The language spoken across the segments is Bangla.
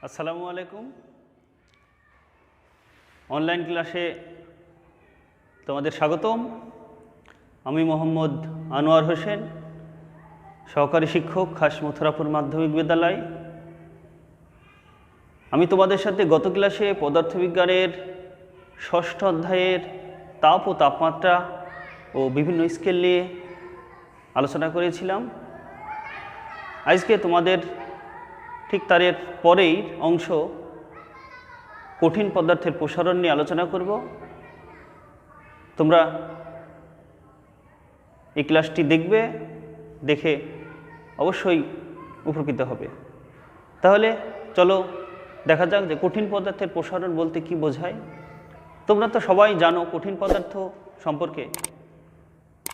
আসসালামু আলাইকুম। অনলাইন ক্লাসে তোমাদের স্বাগতম। আমি মোহাম্মদ আনোয়ার হোসেন, সহকারী শিক্ষক, খাস মথুরাপুর মাধ্যমিক বিদ্যালয়। আমি তোমাদের সাথে গত ক্লাসে পদার্থবিজ্ঞানের ষষ্ঠ অধ্যায়ের তাপ ও তাপমাত্রা ও বিভিন্ন স্কেল নিয়ে আলোচনা করেছিলাম। আজকে তোমাদের ঠিক তার পরেই অংশ কঠিন পদার্থের প্রসারণ নিয়ে আলোচনা করব। তোমরা এই ক্লাসটি দেখবে, দেখে অবশ্যই উপকৃত হবে। তাহলে চলো দেখা যাক যে কঠিন পদার্থের প্রসারণ বলতে কি বোঝায়। তোমরা তো সবাই জানো কঠিন পদার্থ সম্পর্কে,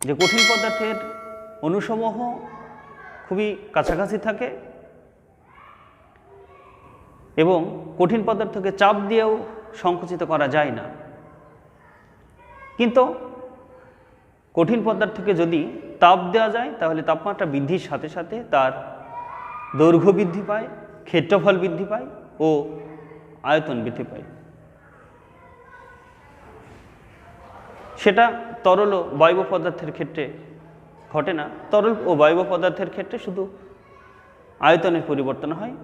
যে কঠিন পদার্থের অণুসমূহ খুবই কাছাকাছি থাকে এবং কঠিন পদার্থকে চাপ দিয়েও সংকুচিত করা যায় না। কিন্তু কঠিন পদার্থকে যদি তাপ দেওয়া যায় তাহলে তাপমাত্রা বৃদ্ধির সাথে সাথে তার দৈর্ঘ্য বৃদ্ধি পায়, ক্ষেত্রফল বৃদ্ধি পায় ও আয়তন বৃদ্ধি পায়। সেটা তরল ও বায়বীয় পদার্থের ক্ষেত্রে ঘটে না। তরল ও বায়বীয় পদার্থের ক্ষেত্রে শুধু আয়তনের পরিবর্তন হয়,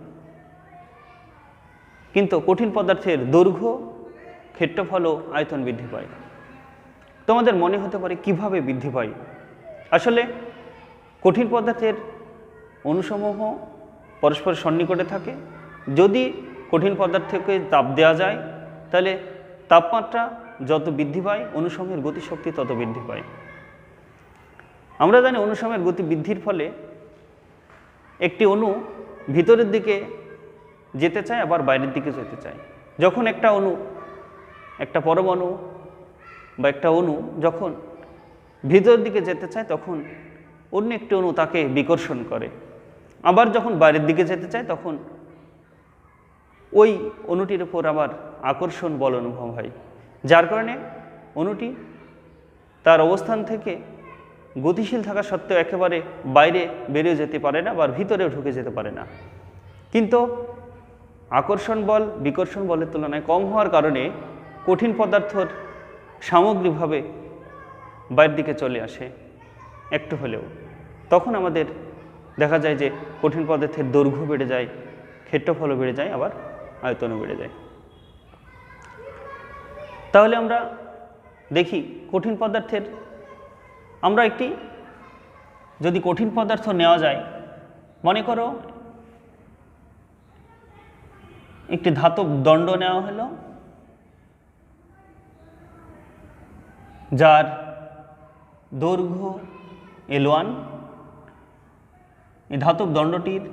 কিন্তু কঠিন পদার্থের দৈর্ঘ্য, ক্ষেত্রফল ও আয়তন বৃদ্ধি পায়। তোমাদের মনে হতে পারে কিভাবে বৃদ্ধি পায়। আসলে কঠিন পদার্থের অণুসমূহ পরস্পর সন্নিকটে থাকে। যদি কঠিন পদার্থকে তাপ দেওয়া যায় তাহলে তাপমাত্রা যত বৃদ্ধি পায় অণুসমূহের গতিশক্তি তত বৃদ্ধি পায়। আমরা জানি অণুসমূহের গতি বৃদ্ধির ফলে একটি অণু ভিতরের দিকে যেতে চায়, আবার বাইরের দিকে যেতে চায়। যখন একটা অণু, একটা পরমাণু বা একটা অণু যখন ভিতরের দিকে যেতে চায় তখন অন্য একটি অণু তাকে বিকর্ষণ করে, আবার যখন বাইরের দিকে যেতে চায় তখন ওই অণুটির উপর আবার আকর্ষণ বল অনুভব হয়, যার কারণে অণুটি তার অবস্থান থেকে গতিশীল থাকা সত্ত্বেও একেবারে বাইরে বেরিয়ে যেতে পারে না বা ভিতরেও ঢুকে যেতে পারে না। কিন্তু আকর্ষণ বল বিকর্ষণ বলের তুলনায় কম হওয়ার কারণে কঠিন পদার্থর সামগ্রিকভাবে বাইরের দিকে চলে আসে একটু হলেও। তখন আমাদের দেখা যায় যে কঠিন পদার্থের দৈর্ঘ্য বেড়ে যায়, ক্ষেত্রফলও বেড়ে যায়, আবার আয়তনও বেড়ে যায়। তাহলে আমরা দেখি কঠিন পদার্থের, আমরা একটি যদি কঠিন পদার্থ নেওয়া যায়, মনে করো একটি ধাতব দণ্ড নেওয়া হলো যার দৈর্ঘ্য L1। এই ধাতব দণ্ডটির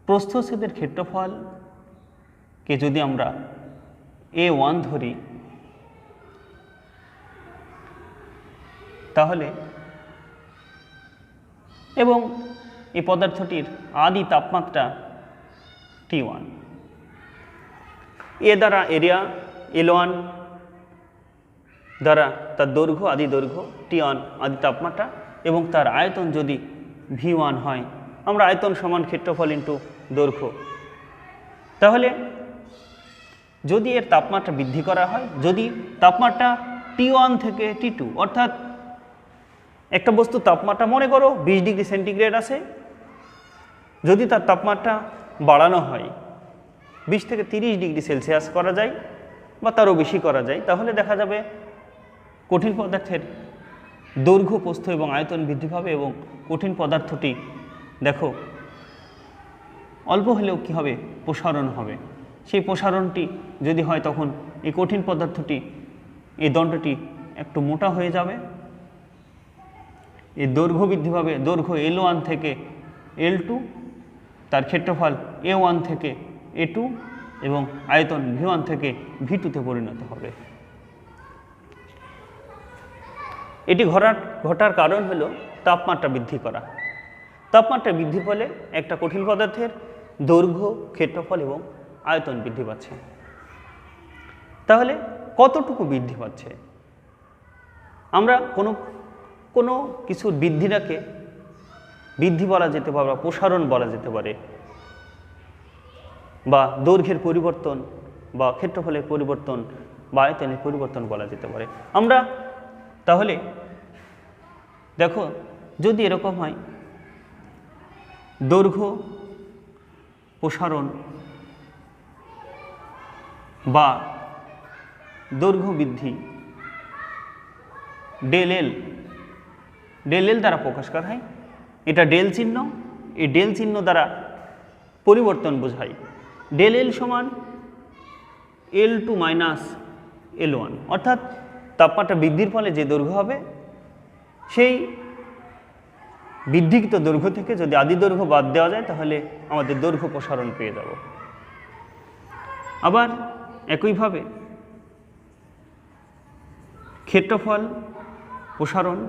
প্রস্থচ্ছেদের ক্ষেত্রফলকে যদি আমরা A1 ধরি তাহলে, এবং এই পদার্থটির আদি তাপমাত্রা T1, এ দ্বারা এরিয়া L1 দ্বারা তার দৈর্ঘ্য, আদি দৈর্ঘ্য, T1 আদি তাপমাত্রা, এবং তার আয়তন যদি V1 হয়, আমরা আয়তন সমান ক্ষেত্রফল ইন্টু দৈর্ঘ্য। তাহলে যদি এর তাপমাত্রা বৃদ্ধি করা হয়, যদি তাপমাত্রা T1 থেকে T2, অর্থাৎ একটা বস্তু তাপমাত্রা মনে করো 20 ডিগ্রি সেন্টিগ্রেড আছে, যদি তার তাপমাত্রা বাড়ানো হয় 20 থেকে 30 ডিগ্রি সেলসিয়াস করা যায় বা তারও বেশি করা যায়, তাহলে দেখা যাবে কঠিন পদার্থের দৈর্ঘ্য, প্রস্থ এবং আয়তন বৃদ্ধি পাবে এবং কঠিন পদার্থটি দেখো অল্প হলেও কী হবে, প্রসারণ হবে। সেই প্রসারণটি যদি হয় তখন এই কঠিন পদার্থটি, এই দণ্ডটি একটু মোটা হয়ে যাবে, এই দৈর্ঘ্য বৃদ্ধি পাবে, দৈর্ঘ্য L1 থেকে L2, তার ক্ষেত্রফল A1 থেকে A2 এবং আয়তন V1 থেকে V2-তে পরিণত হবে। এটি ঘটার কারণ হলো তাপমাত্রা বৃদ্ধি করা। তাপমাত্রা বৃদ্ধির ফলে একটা কঠিন পদার্থের দৈর্ঘ্য, ক্ষেত্রফল এবং আয়তন বৃদ্ধি পাচ্ছে। তাহলে কতটুকু বৃদ্ধি পাচ্ছে? আমরা কোনো কিছুর বৃদ্ধিটাকে বৃদ্ধি বলা যেতে পারে বা প্রসারণ বলা যেতে পারে। বা দৈর্ঘ্যের পরিবর্তন বা ক্ষেত্রফলের পরিবর্তন বা আয়তনের পরিবর্তন বলা যেতে পারে। আমরা তাহলে দেখো, যদি এরকম হয় দৈর্ঘ্য প্রসারণ বা দৈর্ঘ্য বৃদ্ধি ডেল এল দ্বারা প্রকাশ করা হয়। এটা ডেল চিহ্ন, এই ডেল চিহ্ন দ্বারা পরিবর্তন বোঝায়। ডেল এল সমান L2 মাইনাস L1, অর্থাৎ তাপমাত্রা বৃদ্ধির ফলে যে দৈর্ঘ্য হবে সেই বৃদ্ধিকৃত দৈর্ঘ্য থেকে যদি আদি দৈর্ঘ্য বাদ দেওয়া যায় তাহলে আমাদের দৈর্ঘ্য প্রসারণ পেয়ে যাব। আবার একইভাবে ক্ষেত্রফল প্রসারণ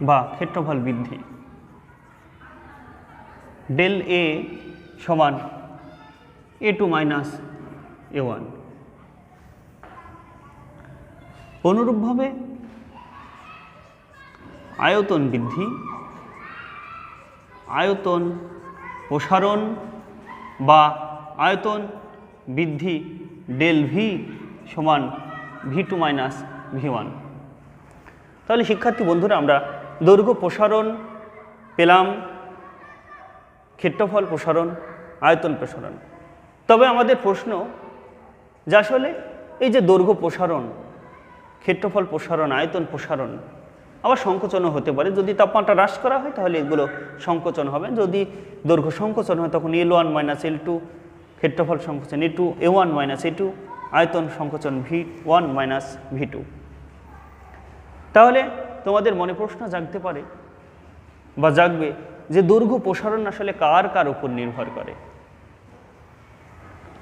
বা ক্ষেত্রফল বৃদ্ধি ডেল এ সমান A2 মাইনাস A1। অনুরূপভাবে আয়তন বৃদ্ধি, আয়তন প্রসারণ বা আয়তন বৃদ্ধি ডেল ভি সমান V2 মাইনাস V1। তাহলে শিক্ষার্থী বন্ধুরা, আমরা দৈর্ঘ্য প্রসারণ পেলাম, ক্ষেত্রফল প্রসারণ, আয়তন প্রসারণ। তবে আমাদের প্রশ্ন যে আসলে এই যে দৈর্ঘ্য প্রসারণ, ক্ষেত্রফল প্রসারণ, আয়তন প্রসারণ আবার সংকোচনও হতে পারে। যদি তাপমাত্রা হ্রাস করা হয় তাহলে এগুলো সংকোচন হবে। যদি দৈর্ঘ্য সংকোচন হয় তখন L1 মাইনাস L2, ক্ষেত্রফল সংকোচন A2, A1 মাইনাস A2, আয়তন সংকোচন V1 মাইনাস V2। তাহলে তোমাদের মনে প্রশ্ন জাগতে পারে বা জাগবে যে দৈর্ঘ্য প্রসারণ আসলে কার কার উপর নির্ভর করে।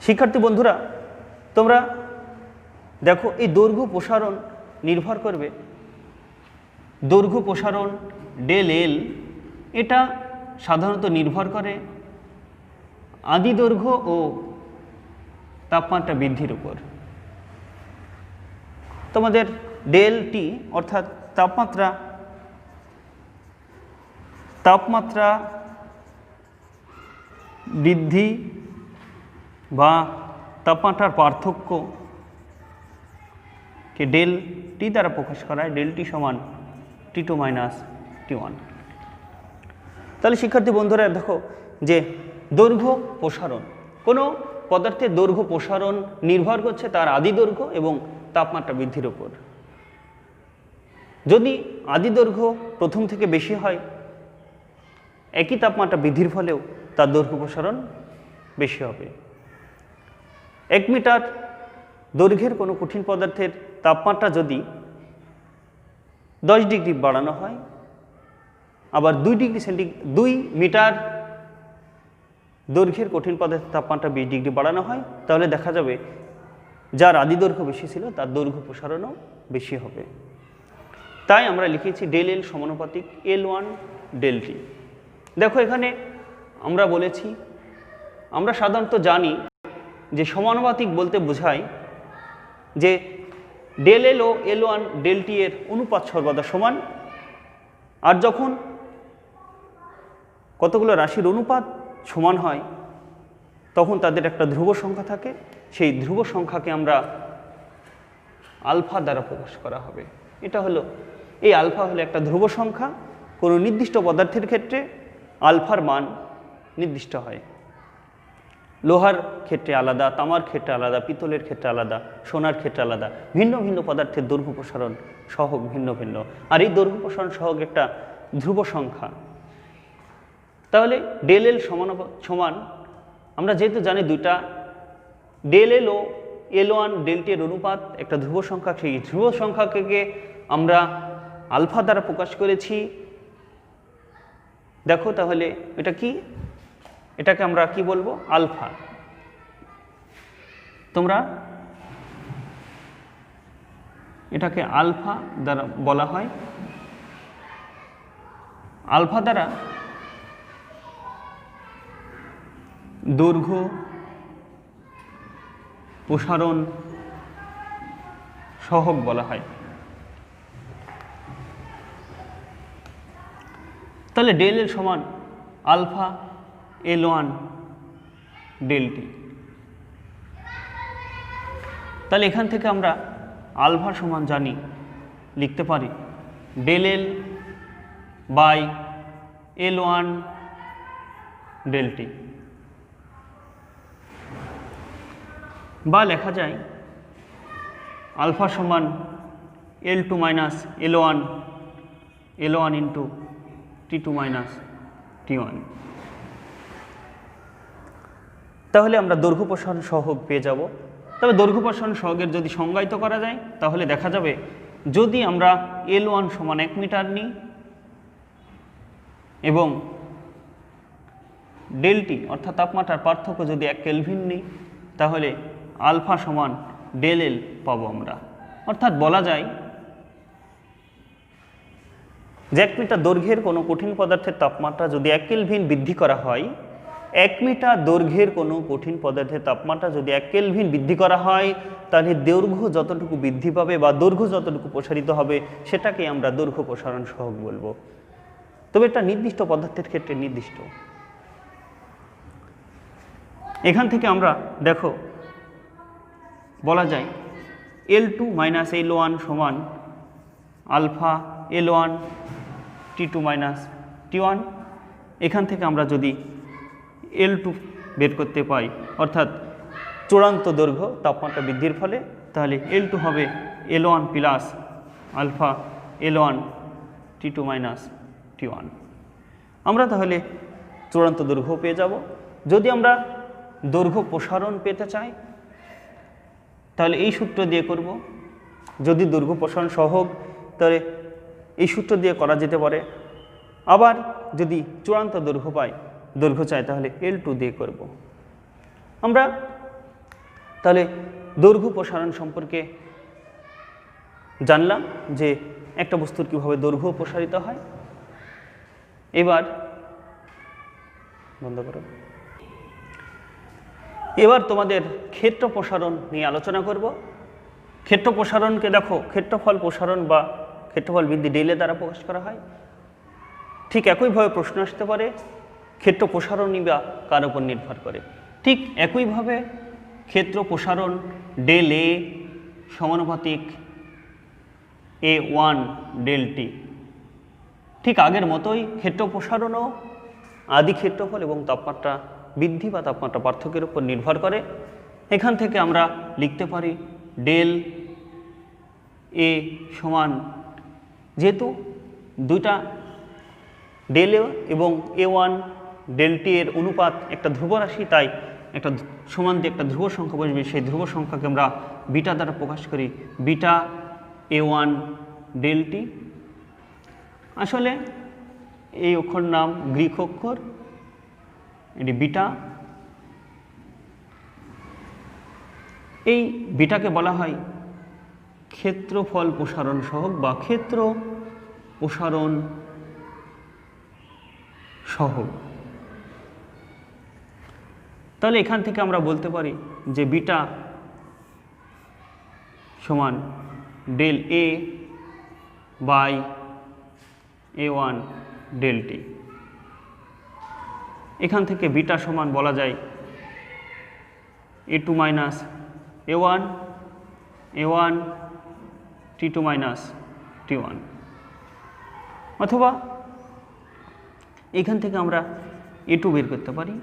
শিক্ষার্থী বন্ধুরা, তোমরা দেখো, এই দৈর্ঘ্য প্রসারণ নির্ভর করবে, দৈর্ঘ্য প্রসারণ ডেল এল এটা সাধারণত নির্ভর করে আদি দৈর্ঘ্য ও তাপমাত্রা বৃদ্ধির উপর। তোমাদের ডেল টি অর্থাৎ তাপমাত্রা বৃদ্ধি বা তাপমাত্রার পার্থক্যকে ডেল টি দ্বারা প্রকাশ করা হয়। ডেল টি সমান T2 মাইনাস T1। তাহলে শিক্ষার্থী বন্ধুরা দেখো যে দৈর্ঘ্য প্রসারণ, কোনো পদার্থের দৈর্ঘ্য প্রসারণ নির্ভর করছে তার আদি দৈর্ঘ্য এবং তাপমাত্রা বৃদ্ধির উপর। যদি আদি দৈর্ঘ্য প্রথম থেকে বেশি হয়, একই তাপমাত্রা বৃদ্ধির ফলেও তার দৈর্ঘ্য প্রসারণ বেশি হবে। 1 মিটার দৈর্ঘ্যের কোনো কঠিন পদার্থের তাপমাত্রা যদি 10 ডিগ্রি বাড়ানো হয়, আবার 2 মিটার দৈর্ঘ্যের কঠিন পদার্থের তাপমাত্রা 20 ডিগ্রি বাড়ানো হয়, তাহলে দেখা যাবে যার আদি দৈর্ঘ্য বেশি ছিল তার দৈর্ঘ্য প্রসারণও বেশি হবে। তাই আমরা লিখেছি ডেল এল সমানুপাতিক L1 ডেল টি। দেখো এখানে আমরা বলেছি, আমরা সাধারণত জানি যে সমানুপাতিক বলতে বোঝায় যে ডেল এল ও L1 ডেল টি এর অনুপাত সর্বদা সমান। আর যখন কতগুলো রাশির অনুপাত সমান হয় তখন তাদের একটা ধ্রুব সংখ্যা থাকে, সেই ধ্রুব সংখ্যাকে আমরা আলফা দ্বারা প্রকাশ করা হবে। এটা হলো, এই আলফা হলো একটা ধ্রুব সংখ্যা। কোনো নির্দিষ্ট পদার্থের ক্ষেত্রে আলফার মান নির্দিষ্ট হয়। লোহার ক্ষেত্রে আলাদা, তামার ক্ষেত্রে আলাদা, পিতলের ক্ষেত্রে আলাদা, সোনার ক্ষেত্রে আলাদা, ভিন্ন ভিন্ন পদার্থের দৈর্ঘ্য প্রসারণ সহগ ভিন্ন ভিন্ন। আর এই দৈর্ঘ্য প্রসারণ সহগ একটা ধ্রুব সংখ্যা। তাহলে ডেল এল সমান, আমরা যেহেতু জানি দুইটা ডেল এল ও L1 ডেল টি এর অনুপাত একটা ধ্রুব সংখ্যা, সেই ধ্রুব সংখ্যাকে আমরা আলফা দ্বারা প্রকাশ করেছি। দেখো তাহলে এটা কি, এটাকে আমরা কি বলবো? আলফা। তোমরা এটাকে আলফা দ্বারা বলা হয়। আলফা দ্বারা দৈর্ঘ্য প্রসারণ সহগ বলা হয়। তাহলে ডেল এল সমান আলফা L1 ডেল টি। তাহলে এখান থেকে আমরা আলফা সমান জানি, লিখতে পারি del L by L1 del T, বা লেখা যায় আলফা সমান L2 minus L1 into T2 minus T1। তাহলে আমরা দৈর্ঘ্য প্রসারণ সহগ পেয়ে যাব। তবে দৈর্ঘ্য প্রসারণ সহগের যদি সংজ্ঞায়িত করা যায় তাহলে দেখা যাবে যদি আমরা L1 সমান 1 মিটার নিই এবং ডেলটি অর্থাৎ তাপমাত্রার পার্থক্য যদি 1 কেলভিন নিই তাহলে আলফা সমান ডেল এল পাবো আমরা। অর্থাৎ বলা যায় যে 1 মিটার দৈর্ঘ্যের কোনো কঠিন পদার্থের তাপমাত্রা যদি 1 কেলভিন বৃদ্ধি করা হয়, 1 মিটার দৈর্ঘ্যের কোনো কঠিন পদার্থের তাপমাত্রা যদি 1 কেলভিন বৃদ্ধি করা হয় তাহলে দৈর্ঘ্য যতটুকু বৃদ্ধি পাবে বা দৈর্ঘ্য যতটুকু প্রসারিত হবে সেটাকে আমরা দৈর্ঘ্য প্রসারণ সহগ বলবো। তবে এটা নির্দিষ্ট পদার্থের ক্ষেত্রে নির্দিষ্ট। এখান থেকে আমরা দেখো বলা যায় L2 মাইনাস L1 সমান alpha L1 T2 minus T1। এখান থেকে আমরা যদি L2 বের করতে পাই অর্থাৎ চূড়ান্ত দৈর্ঘ্য তাপমাত্রা বৃদ্ধির ফলে, তাহলে L2 হবে L1 plus alpha L1 T2 minus T1। আমরা তাহলে চূড়ান্ত দৈর্ঘ্য পেয়ে যাব। যদি আমরা দৈর্ঘ্য প্রসারণ পেতে চাই তাহলে এই সূত্র দিয়ে করব। যদি দৈর্ঘ্য প্রসারণ সহগ তাহলে এই সূত্র দিয়ে করা যেতে পারে। আবার যদি চূড়ান্ত দৈর্ঘ্য চাই তাহলে L2 দিয়ে করব। আমরা তাহলে দৈর্ঘ্য প্রসারণ সম্পর্কে জানলাম যে একটা বস্তুর কীভাবে দৈর্ঘ্য প্রসারিত হয়। এবার বন্ধ করো। এবার তোমাদের ক্ষেত্র প্রসারণ নিয়ে আলোচনা করব। ক্ষেত্র প্রসারণকে দেখো ক্ষেত্রফল প্রসারণ বা ক্ষেত্রফল বৃদ্ধি ডেলের দ্বারা প্রকাশ করা হয়। ঠিক একইভাবে প্রশ্ন আসতে পারে ক্ষেত্র প্রসারণই বা কার উপর নির্ভর করে। ঠিক একইভাবে ক্ষেত্র প্রসারণ ডেল এ সমানুপাতিক A1 ডেল টি। ঠিক আগের মতোই ক্ষেত্র প্রসারণও আদি ক্ষেত্রফল এবং তাপমাত্রা বৃদ্ধি বা তাপমাত্রা পার্থক্যের উপর নির্ভর করে। এখান থেকে আমরা লিখতে পারি ডেল এ সমান, যেহেতু দুইটা ডেল এ এবং A1 ডেল টি এর অনুপাত একটা ধ্রুব রাশি, তাই একটা সমান দিয়ে একটা ধ্রুব সংখ্যা বসবে, সেই ধ্রুব সংখ্যাকে আমরা বিটা দ্বারা প্রকাশ করি, বিটা A1 ডেল টি। আসলে এই অক্ষর নাম গ্রিক অক্ষর, এটি বিটা। এই বিটাকে বলা হয় ক্ষেত্রফল প্রসারণ সহগ বা ক্ষেত্র প্রসারণ সহগ। তাহলে এখান থেকে আমরা বলতে পারি যে বিটা সমান del A by A1 del T. এখান থেকে বিটা সমান বলা যায় A2 minus A1 T2 minus T1। অথবা এখান থেকে আমরা A2 বের করতে পারি।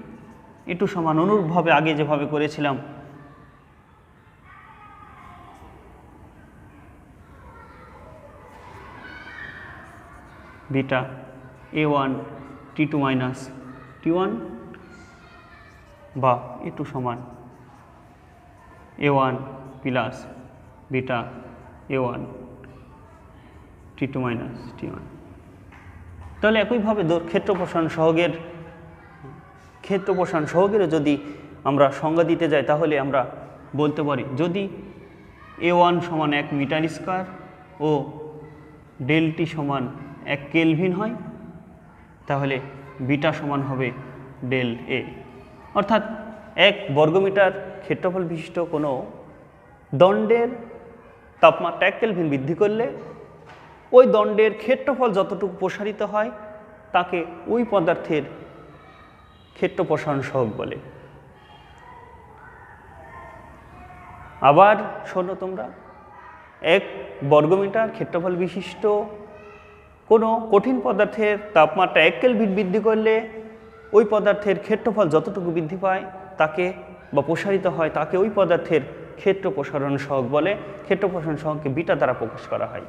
A2 সমান অনুরূপভাবে আগে যেভাবে করেছিলাম beta A1 T2 minus T1 বা A2 সমান A1 plus beta A1 T2 minus T1। তাহলে একইভাবে ক্ষেত্র প্রসারণ সহগেরও যদি আমরা সংজ্ঞা দিতে যাই তাহলে আমরা বলতে পারি যদি A1 সমান 1 মিটার স্কয়ার ও ডেল টি সমান 1 কেলভিন হয় তাহলে বিটা সমান হবে ডেল এ। অর্থাৎ 1 বর্গমিটার ক্ষেত্রফল বিশিষ্ট কোনো দণ্ডের তাপমাত্রা 1 কেলভিন বৃদ্ধি করলে ওই দণ্ডের ক্ষেত্রফল যতটুকু প্রসারিত হয় তাকে ওই পদার্থের ক্ষেত্র প্রসারণ সহগ বলে। আবার শোনো তোমরা, 1 বর্গমিটার ক্ষেত্রফল বিশিষ্ট কোনো কঠিন পদার্থের তাপমাত্রা 1 কেলভিন বৃদ্ধি করলে ওই পদার্থের ক্ষেত্রফল যতটুকু বৃদ্ধি পায় তাকে বা প্রসারিত হয় তাকে ওই পদার্থের ক্ষেত্র প্রসারণ সহগ বলে। ক্ষেত্র প্রসারণ সহগকে বিটা দ্বারা প্রকাশ করা হয়।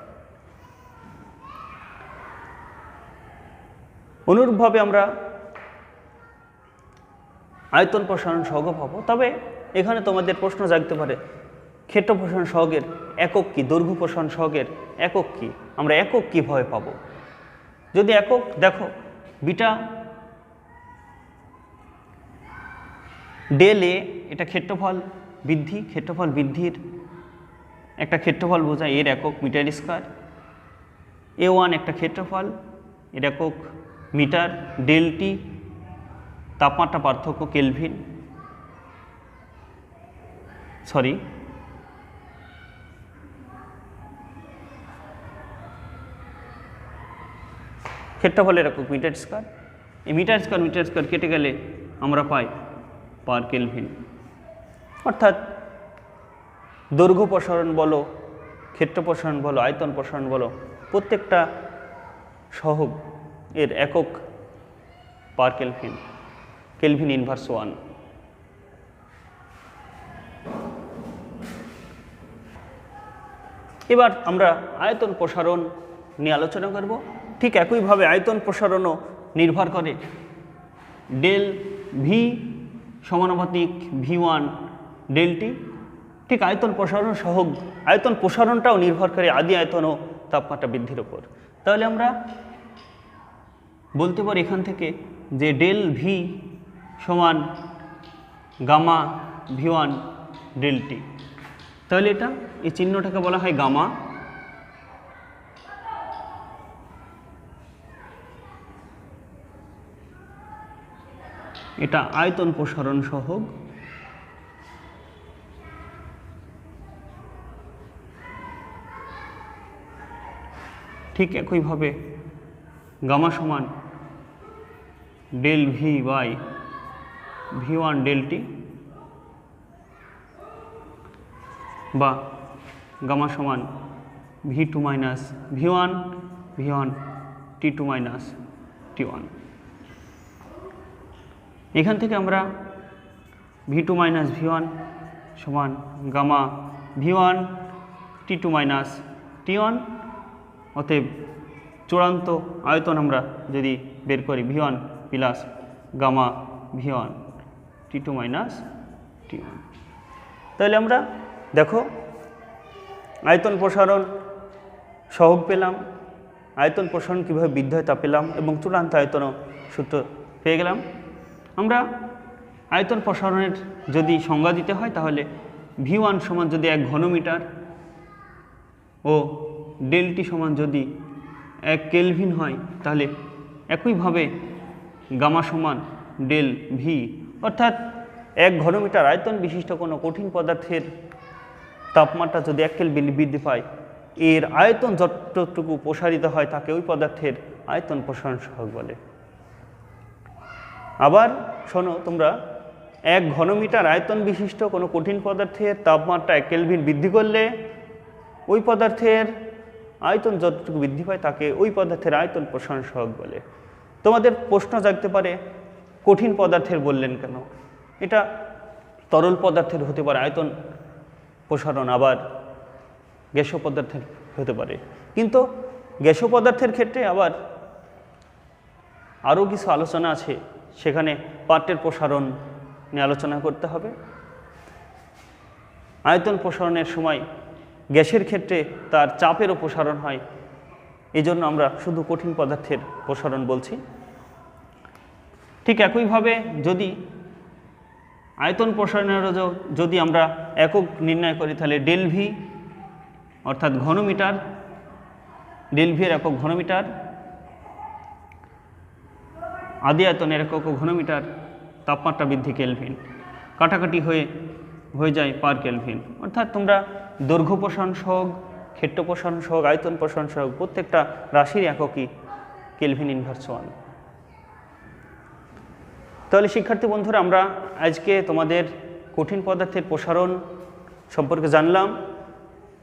অনুরূপভাবে আমরা আয়তন প্রসারণ সহগও পাবো। তবে এখানে তোমাদের প্রশ্ন জাগতে পারে, ক্ষেত্র প্রসারণ সহগের একক কি, দৈর্ঘ্য প্রসারণ সহগের একক কি, আমরা একক কীভাবে পাবো? যদি একক দেখো, বিটা ডেল এ এটা ক্ষেত্রফল বৃদ্ধি, ক্ষেত্রফল বৃদ্ধির একটা ক্ষেত্রফল বোঝায়, এর একক মিটার স্কয়ার। A1 একটা ক্ষেত্রফল, এর একক মিটার। ডেল টি তাপমাত্রা পার্থক্য কেলভিন, সরি ক্ষেত্রফলের একক মিটার স্কয়ার। এই মিটার স্কয়ার কেটে গেলে আমরা পাই পার কেলভিন। অর্থাৎ দৈর্ঘ্য প্রসারণ বলো, ক্ষেত্র প্রসারণ বলো, আয়তন প্রসারণ বলো, প্রত্যেকটা সহগ এর একক পার কেলভিন, কেলভিন ইনভার্স 1। এবার আমরা আয়তন প্রসারণ নিয়ে আলোচনা করব। ঠিক একইভাবে আয়তন প্রসারণও নির্ভর করে ডেল ভি সমানুপাতিক V1 ডেল টি। ঠিক আয়তন প্রসারণ সহগ, আয়তন প্রসারণটাও নির্ভর করে আদি আয়তন ও তাপমাত্রা বৃদ্ধির উপর। তাহলে আমরা বলতে পারি এখান থেকে যে ডেল ভি সমান গামা V1 ডেল টি। তাহলে এটা এই চিহ্নটাকে বলা হয় গামা। এটা আয়তন প্রসারণ সহগ। ঠিক একইভাবে গামা সমান del V by V1 del T, বা গামা সমান V2 minus V1 T2 minus T1। এখান থেকে আমরা V2 মাইনাস V1 সমান gamma V1 T2 minus T1। অতএব চূড়ান্ত আয়তন আমরা যদি বের করি V1 plus gamma V1 T2 minus T1। তাহলে আমরা দেখো আয়তন প্রসারণ সহগ পেলাম, আয়তন প্রসারণ কীভাবে বৃদ্ধি হয় তা পেলাম, এবং চূড়ান্ত আয়তনও সূত্র পেয়ে গেলাম। আমরা আয়তন প্রসারণের যদি সংজ্ঞা দিতে হয় তাহলে V1 সমান যদি 1 ঘনমিটার ও ডেল টি সমান যদি 1 কেলভিন হয়, তাহলে একইভাবে গামা সমান ডেল ভি। অর্থাৎ 1 ঘনমিটার আয়তন বিশিষ্ট কোনো কঠিন পদার্থের তাপমাত্রা যদি 1 কেলভিন বৃদ্ধি পায়, এর আয়তন যতটুকু প্রসারিত হয় তাকে ওই পদার্থের আয়তন প্রসারণ সহগ বলে। আবার শোনো তোমরা, 1 ঘনমিটার আয়তন বিশিষ্ট কোনো কঠিন পদার্থের তাপমাত্রা 1 কেলভিন বৃদ্ধি করলে ওই পদার্থের আয়তন যতটুকু বৃদ্ধি পায় তাকে ওই পদার্থের আয়তন প্রসারণ সহগ বলে। তোমাদের প্রশ্ন জাগতে পারে, কঠিন পদার্থের বললেন কেন? এটা তরল পদার্থের হতে পারে আয়তন প্রসারণ, আবার গ্যাসীয় পদার্থের হতে পারে। কিন্তু গ্যাসীয় পদার্থের ক্ষেত্রে আবার আরও কিছু আলোচনা আছে, সেখানে পার্টের প্রসারণ নিয়ে আলোচনা করতে হবে। আয়তন প্রসারণের সময় গ্যাসের ক্ষেত্রে তার চাপেরও প্রসারণ হয়, এই জন্য আমরা শুধু কঠিন পদার্থের প্রসারণ বলছি। ঠিক একইভাবে যদি আয়তন প্রসারণেরও যদি আমরা একক নির্ণয় করি, তাহলে ডেল ভি অর্থাৎ ঘনমিটার, ডেল ভি এর একক ঘনমিটার, আদি আয়তনের একক ঘনমিটার, তাপমাত্রা বৃদ্ধি কেলভিন, কাটাকাটি হয়ে যায় পার কেলভিন। অর্থাৎ তোমরা দৈর্ঘ্য প্রসারণ সহগ, ক্ষেত্র প্রসারণ সহগ, আয়তন প্রসারণ সহগ প্রত্যেকটা রাশির এককই কেলভিন ইনভার্স 1। তাহলে শিক্ষার্থী বন্ধুরা, আমরা আজকে তোমাদের কঠিন পদার্থের প্রসারণ সম্পর্কে জানলাম,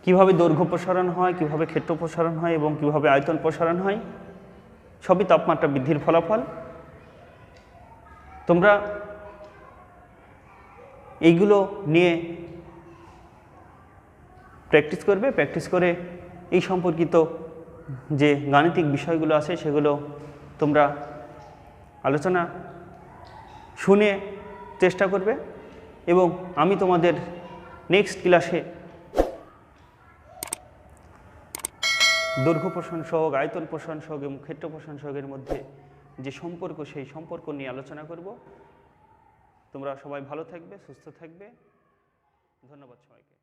কিভাবে দৈর্ঘ্য প্রসারণ হয়, কিভাবে ক্ষেত্র প্রসারণ হয় এবং কিভাবে আয়তন প্রসারণ হয়। সবই তাপমাত্রা বৃদ্ধির ফলাফল। তোমরা এইগুলো নিয়ে প্র্যাকটিস করবে, প্র্যাকটিস করে এই সম্পর্কিত যে গাণিতিক বিষয়গুলো আছে সেগুলো তোমরা আলোচনা শুনে চেষ্টা করবে। এবং আমি তোমাদের নেক্সট ক্লাসে দৈর্ঘ্য প্রসারণ সহগ, আয়তন প্রসারণ সহগ এবং ক্ষেত্র প্রসারণ সহগের মধ্যে যে সম্পর্ক, সেই সম্পর্ক নিয়ে আলোচনা করব। তোমরা সবাই ভালো থাকবে, সুস্থ থাকবে। ধন্যবাদ সবাইকে।